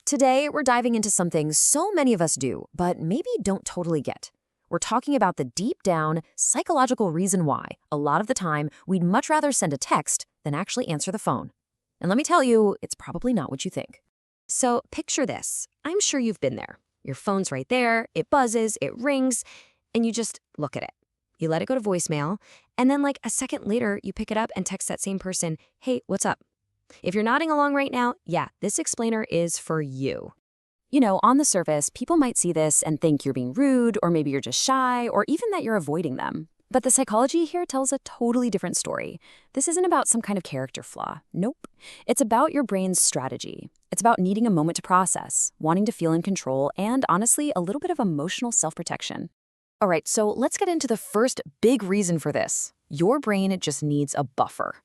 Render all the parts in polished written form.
Today, we're diving into something so many of us do, but maybe don't totally get. We're talking about the deep down psychological reason why, a lot of the time, we'd much rather send a text than actually answer the phone. And let me tell you, it's probably not what you think. So picture this. I'm sure you've been there. Your phone's right there, it buzzes, it rings, and you just look at it. You let it go to voicemail, and then like a second later, you pick it up and text that same person, "Hey, what's up?" If you're nodding along right now, yeah, this explainer is for you. On the surface, people might see this and think you're being rude, or maybe you're just shy, or even that you're avoiding them. But the psychology here tells a totally different story. This isn't about some kind of character flaw. Nope. It's about your brain's strategy. It's about needing a moment to process, wanting to feel in control, and honestly, a little bit of emotional self-protection. All right, so let's get into the first big reason for this. Your brain just needs a buffer.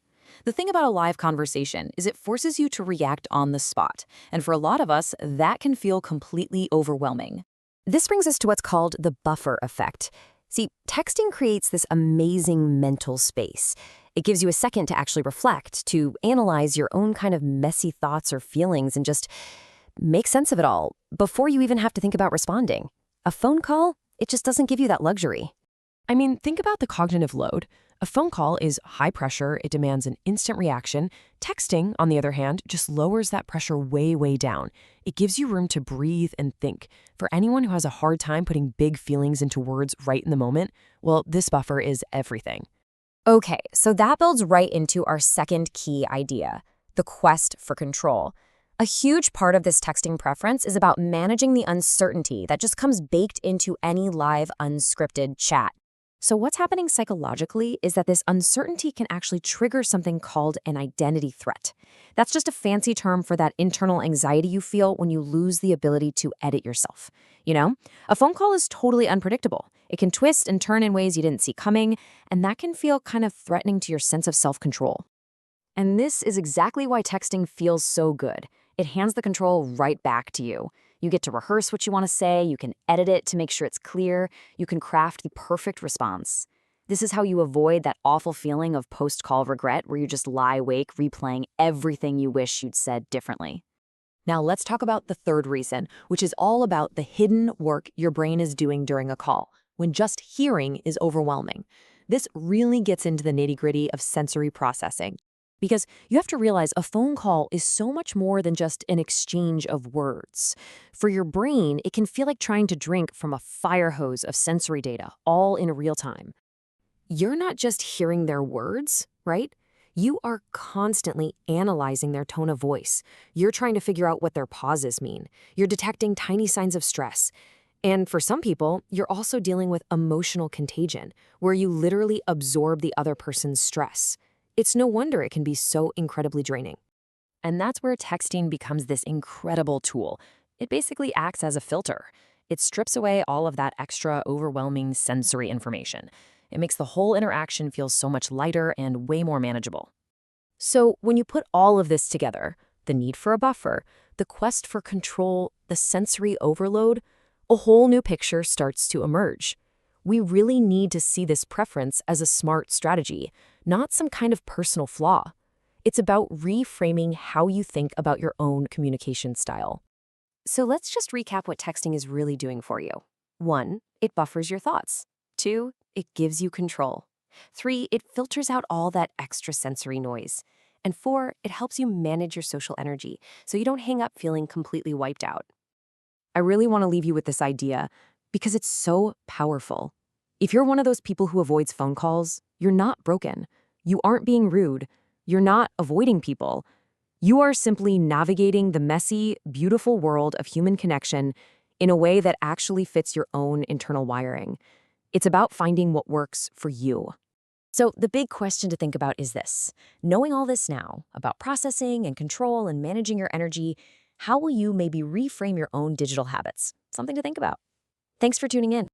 The thing about a live conversation is it forces you to react on the spot, and for a lot of us, that can feel completely overwhelming. This brings us to what's called the buffer effect. See, texting creates this amazing mental space. It gives you a second to actually reflect, to analyze your own kind of messy thoughts or feelings and just make sense of it all before you even have to think about responding. A phone call, it just doesn't give you that luxury. I mean, think about the cognitive load. A phone call is high pressure, it demands an instant reaction. Texting, on the other hand, just lowers that pressure way, way down. It gives you room to breathe and think. For anyone who has a hard time putting big feelings into words right in the moment, well, this buffer is everything. Okay, so that builds right into our second key idea, the quest for control. A huge part of this texting preference is about managing the uncertainty that just comes baked into any live, unscripted chat. So what's happening psychologically is that this uncertainty can actually trigger something called an identity threat. That's just a fancy term for that internal anxiety you feel when you lose the ability to edit yourself. A phone call is totally unpredictable. It can twist and turn in ways you didn't see coming, and that can feel kind of threatening to your sense of self-control. And this is exactly why texting feels so good. It hands the control right back to you. You get to rehearse what you want to say, you can edit it to make sure it's clear, you can craft the perfect response. This is how you avoid that awful feeling of post-call regret where you just lie awake replaying everything you wish you'd said differently. Now let's talk about the third reason, which is all about the hidden work your brain is doing during a call, when just hearing is overwhelming. This really gets into the nitty-gritty of sensory processing. Because you have to realize a phone call is so much more than just an exchange of words. For your brain, it can feel like trying to drink from a fire hose of sensory data, all in real time. You're not just hearing their words, right? You are constantly analyzing their tone of voice. You're trying to figure out what their pauses mean. You're detecting tiny signs of stress. And for some people, you're also dealing with emotional contagion, where you literally absorb the other person's stress. It's no wonder it can be so incredibly draining. And that's where texting becomes this incredible tool. It basically acts as a filter. It strips away all of that extra overwhelming sensory information. It makes the whole interaction feel so much lighter and way more manageable. So when you put all of this together, the need for a buffer, the quest for control, the sensory overload, a whole new picture starts to emerge. We really need to see this preference as a smart strategy, not some kind of personal flaw. It's about reframing how you think about your own communication style. So let's just recap what texting is really doing for you. 1, it buffers your thoughts. 2, it gives you control. 3, it filters out all that extra sensory noise. And 4, it helps you manage your social energy so you don't hang up feeling completely wiped out. I really want to leave you with this idea because it's so powerful. If you're one of those people who avoids phone calls, you're not broken. You aren't being rude. You're not avoiding people. You are simply navigating the messy, beautiful world of human connection in a way that actually fits your own internal wiring. It's about finding what works for you. So the big question to think about is this. Knowing all this now about processing and control and managing your energy, how will you maybe reframe your own digital habits? Something to think about. Thanks for tuning in.